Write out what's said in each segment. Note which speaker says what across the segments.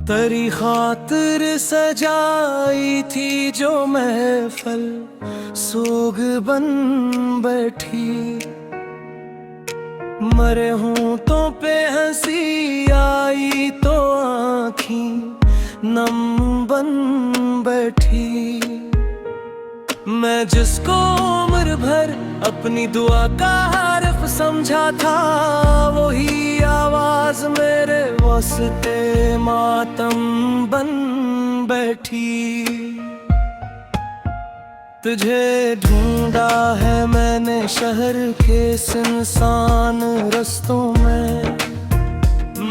Speaker 1: तेरी खातिर सजाई थी जो महफल सोग बन बैठी। मरे होंठों पे हंसी आई तो आँखें नम बन बैठी। मैं जिसको उम्र भर अपनी दुआ का हर्फ समझा था, वही आवाज मेरे वास्ते मातम बन बैठी। तुझे ढूंढा है मैंने शहर के सुनसान रस्तों में,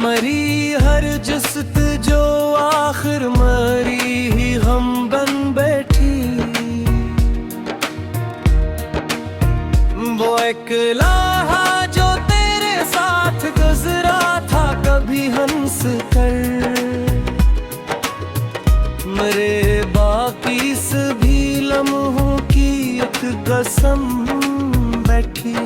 Speaker 1: मरी हर जिस्त जो आखिर मरी ही हम बन बैठी। वो एक लम्हा जो तेरे साथ गुजरा था कभी हंस कर, मेरे बाकी सभी लम्हों की एक कसम बैठी।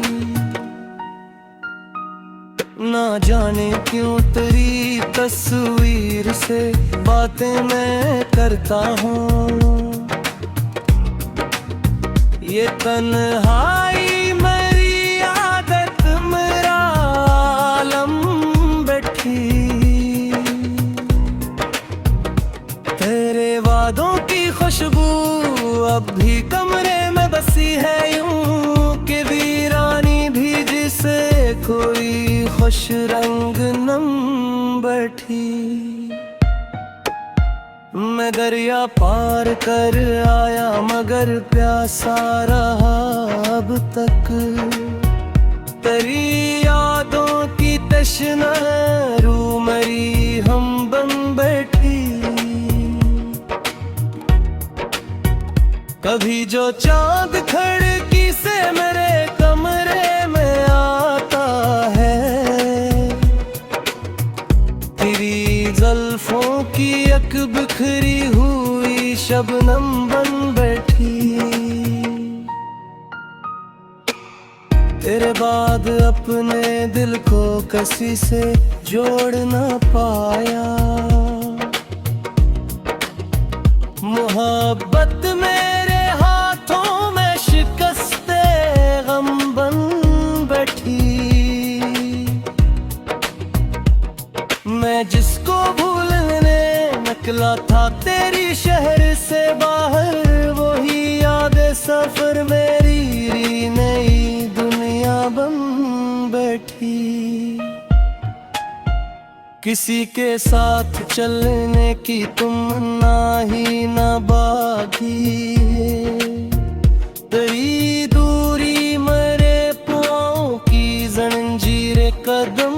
Speaker 1: ना जाने क्यों तेरी तस्वीर से बातें मैं करता हूँ, ये तन्हाई मेरी आदत मेरा आलम बैठी। तेरे वादों की खुशबू अब भी कमरे में बसी है, यूं कि वीरानी भी जिसे कोई खुश रंग नम बैठी। मैं दरिया पार कर आया मगर प्यासा रहा अब तक, तेरी यादों की तशना रू मरी हम बन बैठी। कभी जो चांद खिड़की से मेरे कमरे में आता है, तेरी जुल्फों की एक बिखरी हुई शबनम बन बैठी। तेरे बाद अपने दिल को किसी से जोड़ ना पाया, मोहब्बत मेरे हाथों में शिकस्ते गम बन बैठी। मैं जिसको भूलने निकला था तेरी शहर से बाहर, वही याद सफर मेरी नई दुनिया बन बैठी। किसी के साथ चलने की तुमना ही ना बाकी, तेरी दूरी मेरे पाँव की जंजीरें कदम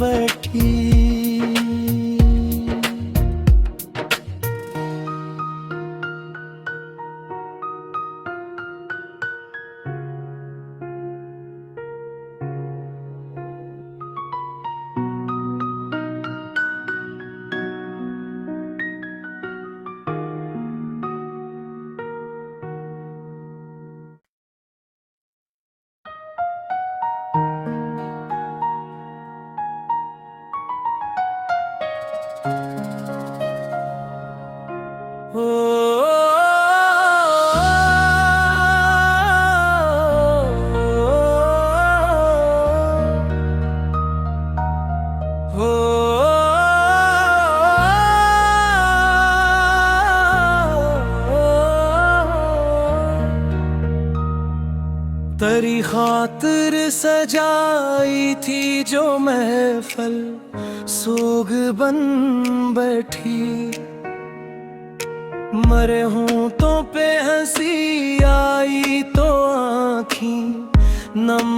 Speaker 1: बैठी। तेरी खातिर सजाई थी जो महफल सोग बन बैठी। मरे होंठों पे हंसी आई तो आँखें नम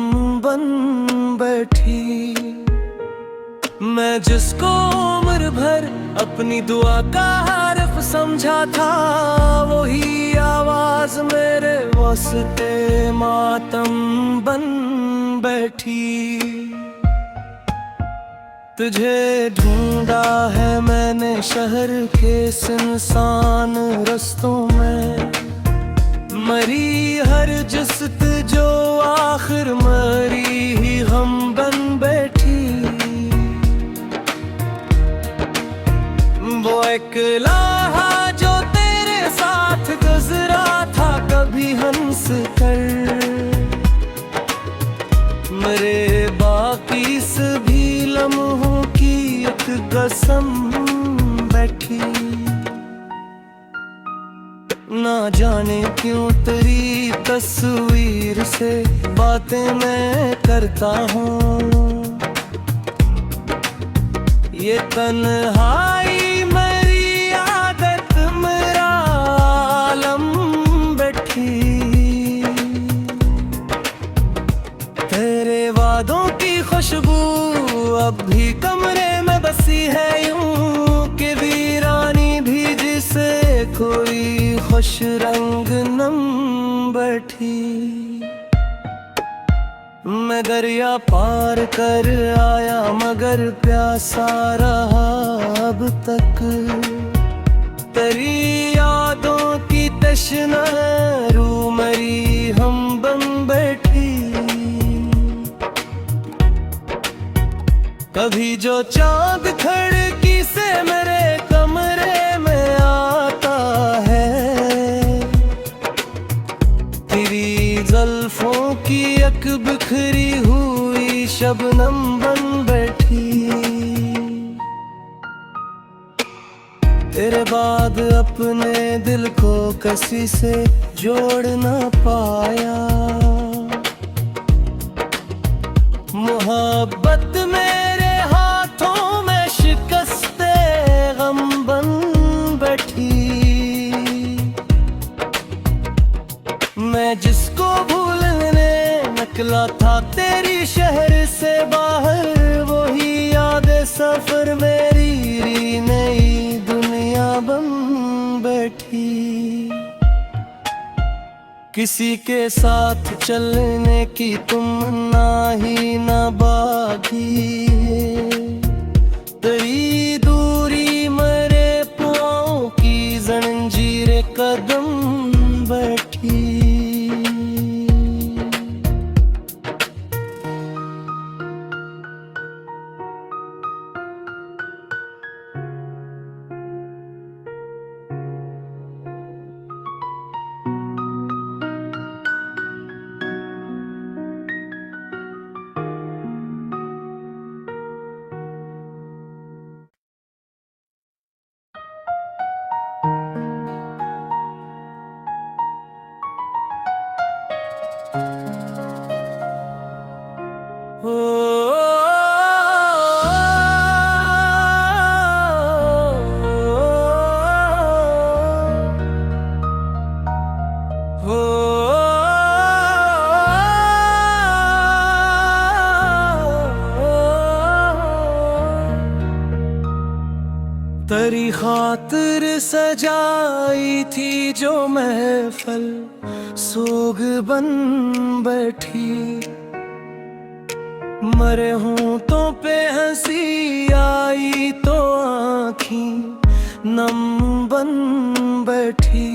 Speaker 1: बन बैठी। मैं जिसको उम्र भर अपनी दुआ का हर्फ समझा था, वही आवाज मेरे वास्ते मातम बन बैठी। तुझे ढूंढा है मैंने शहर के सुनसान रस्तों में, मरी हर जिस्त जो आखिर मरी ही हम बन बैठी। वो एक लम्हा जो तेरे साथ गुजरा था कभी हंस कर, मेरे बाकी सभी लम्हों की एक कसम बैठी। ना जाने क्यों तेरी तस्वीर से बातें मैं करता हूँ, ये तन्हाई मेरी आदत मेरा आलम बैठी। तेरे वादों की खुशबू अब भी कमरे में बसी है, यूं कि वीरानी भी जिसे कोई खुश रंग नम बैठी। मैं दरिया पार कर आया मगर प्यासा रहा अब तक, तेरी यादों की तशना रूह मेरी हम बन बैठी। कभी जो चांद खिड़की से मेरे कमरे में आता है, तेरी जुल्फों की एक बिखरी हुई शबनम बन बैठी। तेरे बाद अपने दिल को किसी से जोड़ ना पाया, मोहब्बत मेरे हाथों में शिकस्ते गम बन बैठी। मैं जिसको भूलने निकला था तेरी शहर से बाहर, वही याद सफर मेरी नई दुनिया बन बैठी। किसी के साथ चलने की तुमना ही न बाकी है, तेरी दूरी मेरे पाँव की जंजीरें कदम बैठी। तेरी खातिर सजाई थी जो महफल सोग बन बैठी, मरे हूँ तो पे हंसी आई तो आँखी नम बन बैठी।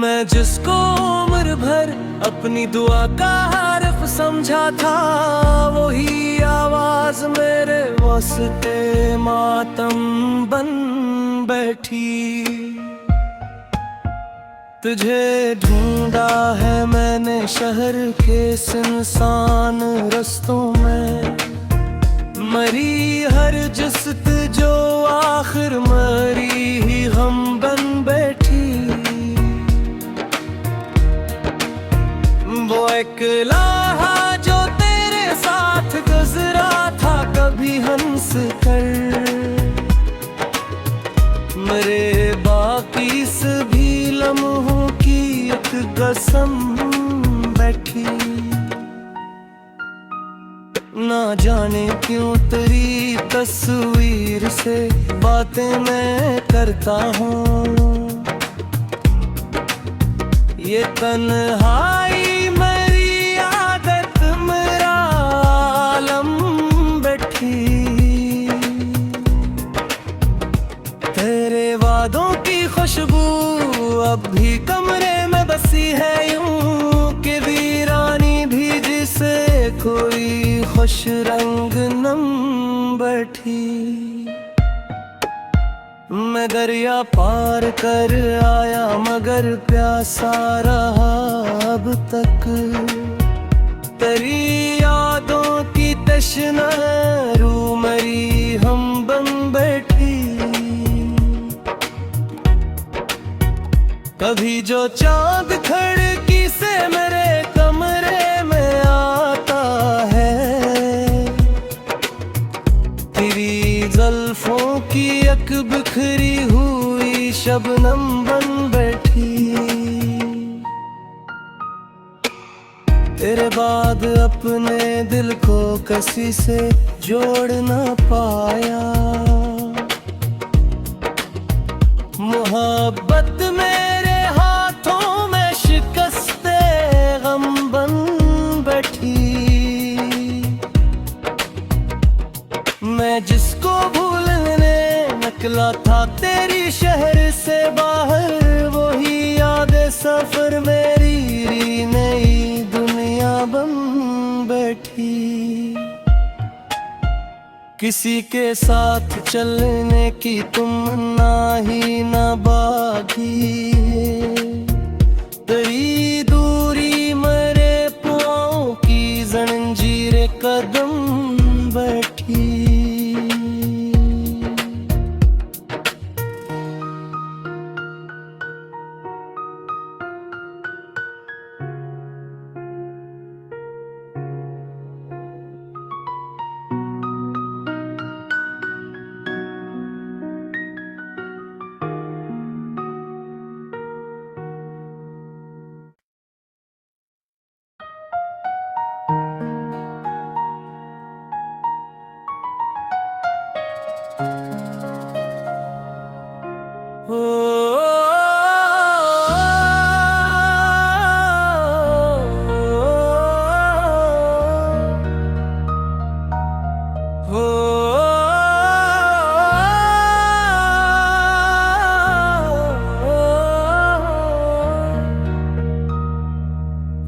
Speaker 1: मैं जिसको उम्र भर अपनी दुआ का हर्फ समझा था, वही आवाज मेरे वास्ते मातम बन बैठी। तुझे ढूंढा है मैंने शहर के सुनसान रस्तों में, मरी हर जुस्त जो आखिर मरी ही हम बन बैठी। वो एक लम्हा जो तेरे साथ गुजरा था कभी हंस कर, मेरे बाकी सभी लम्हों की एक कसम बैठी। ना जाने क्यों तेरी तस्वीर से बातें मैं करता हूँ, ये तन्हाई मेरी आदत मेरा आलम बैठी। तेरे वादों की खुशबू अब भी कमरे में बसी है, यूं कि वीरानी भी जिसे कोई खुश रंग नम बैठी। मैं दरिया पार कर आया मगर प्यासा रहा अब तक। तेरी यादों की तशना रू मरी हम बन बैठी। कभी जो चांद खिड़की से मेरे कमरे में आता है, तेरी ज़ुल्फ़ों की एक बिखरी हुई शबनम बन बैठी। तेरे बाद अपने दिल को किसी से जोड़ ना पाया। मोहब्बत मेरे हाथों में शिकस्ते गम बन बैठी। मैं जिसको भूलने निकला था तेरी शहर से बाहर, वही यादें सफर मेरी नई दुनिया बन बैठी। किसी के साथ चलने की तुमना ही न बाकी। तेरी दूरी मेरे पाँव की जंजीरें कदम बैठी।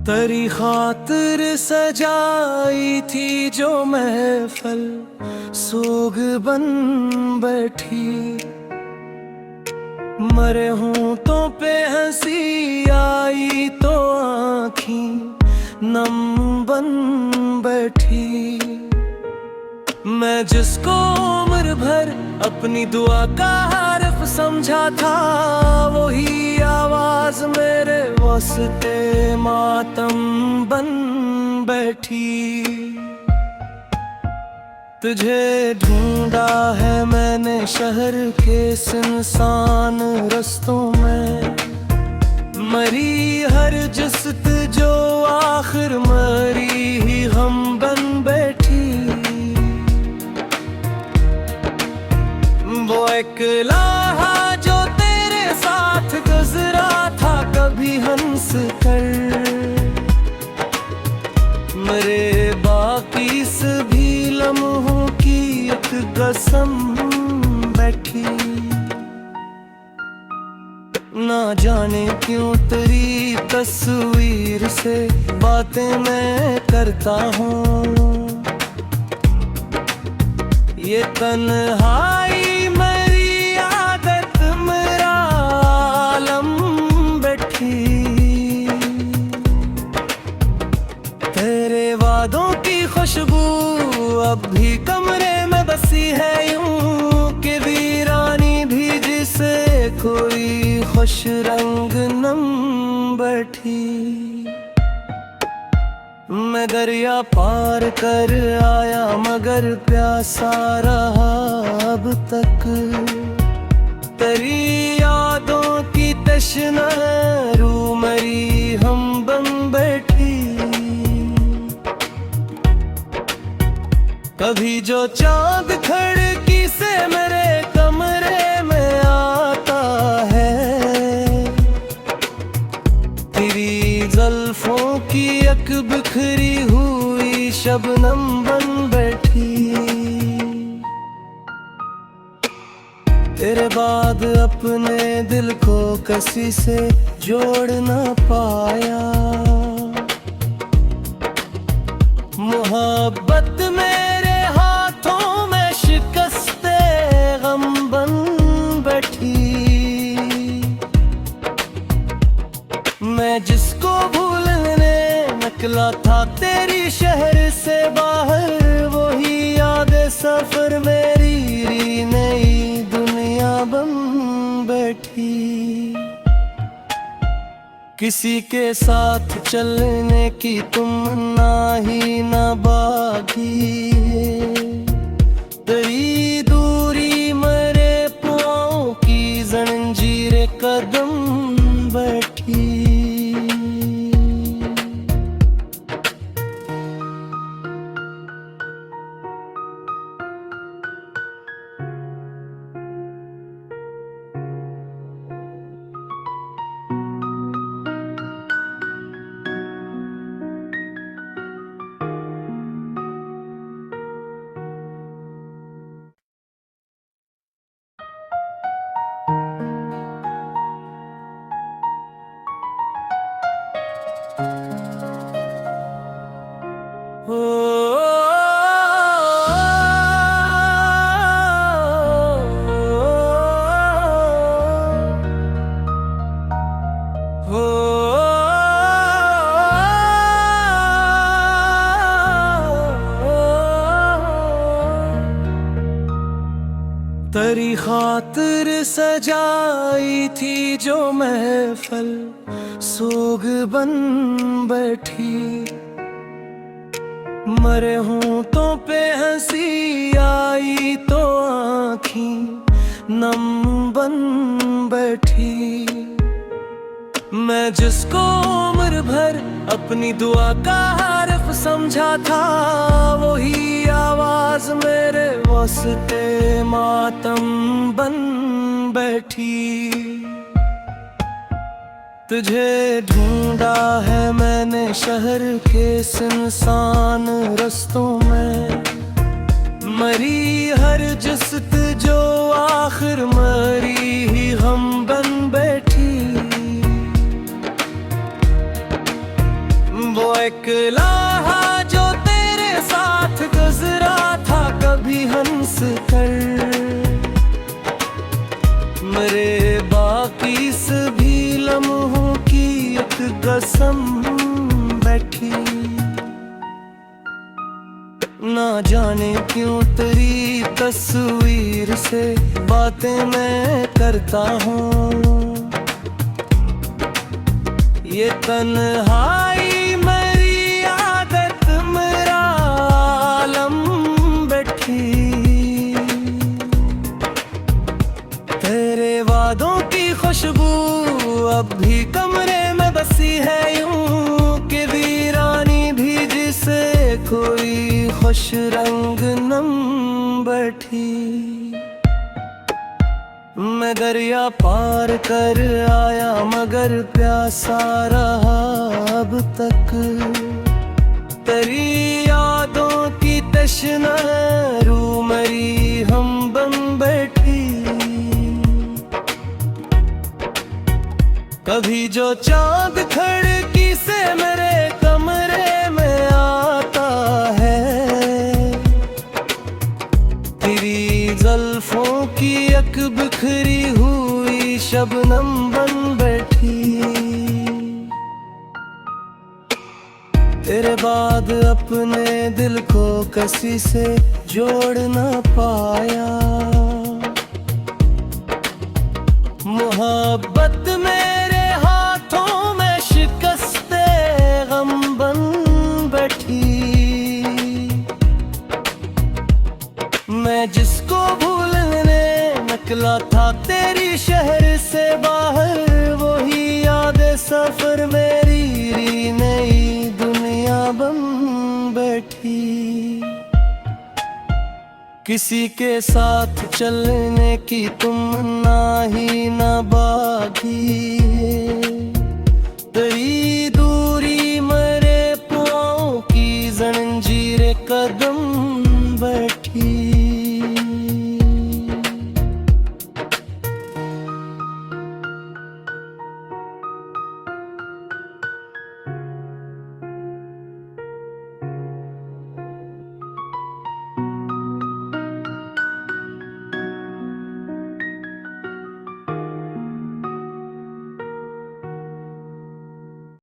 Speaker 1: तेरी खातिर सजाई थी जो महफल सोग बन बैठी। मरे होंठों पे हंसी आई तो आँखें नम बन बैठी। मैं जिसको उम्र भर अपनी दुआ का हर्फ समझा था, वही आवाज मेरे वास्ते मातम बन बैठी। तुझे ढूंढा है मैंने शहर के सुनसान रस्तों में, मरी हर जुस्त जो आखिर मरी ही हम बन बैठी। वो एक लम्हा जो तेरे साथ गुजरा था कभी हंस कर, मेरे बाकी सभी लम्हों की एक कसम बैठी। ना जाने क्यों तेरी तस्वीर से बातें मैं करता हूँ। ये तन्हाई मेरी आदत मेरा आलम बैठी। तेरे वादों की खुशबू अब भी कमरे में बसी है यूं कि वीरानी भी जिसे कोई खुश रंग नम बैठी। मैं दरिया पार कर आया मगर प्यासा रहा अब तक। तेरी यादों की तशना रू मरी हम बन बैठी। कभी जो चांद खिड़की से मेरे कमरे में आता है, तेरी ज़ुल्फ़ों की एक बिखरी हुई शबनम बन बैठी। तेरे बाद अपने दिल को किसी से जोड़ ना पाया। मोहब्बत मेरे हाथों में शिकस्ते गम बन बैठी। किसी के साथ चलने की तुमना ही न बाकी है। तेरी दूरी मेरे पाँव की जंजीरें कदम बैठी। तेरी खातिर सजाई थी जो महफल सोग बन बैठी। मरे होंठों पे हंसी आई तो आँखें नम बन बैठी। मैं जिसको उम्र भर अपनी दुआ का हर्फ समझा था, वही आवाज मेरे वास्ते मातम बन बैठी। तुझे ढूंढा है मैंने शहर के सुनसान रस्तों में। मरी हर जिस्त जो आखिर मरी ही हम बन बैठी। वो एक लम्हा जो तेरे साथ गुजरा था कभी हंस कर, मेरे बाकी सभी लम्हों की एक कसम बैठी। ना जाने क्यों तेरी तस्वीर से बातें मैं करता हूँ। ये तन्हाई मेरी आदत मेरा आलम बैठी। तेरे वादों की खुशबू अब भी कमरे में बसी है, यूं कि वीरानी भी जिसे कोई खुश रंग नम बैठी। मैं दरिया पार कर आया मगर प्यासा रहा अब तक। तेरी यादों की तशना रू मरी हम बन बैठी। कभी जो चांद खिड़की से मेरे कमरे में आता है, तेरी जुल्फों की एक बिखरी हुई शबनम बन बैठी। तेरे बाद अपने दिल को किसी से जोड़ ना पाया। मोहब्बत मेरे हाथों में शिकस्ते गम बन बैठी। मैं जिसको भूलने निकला था तेरी शहर से बाहर, वही याद सफर मेरी नई दुनिया बन बैठी। किसी के साथ चलने की तुमना ही न बाकी है। तेरी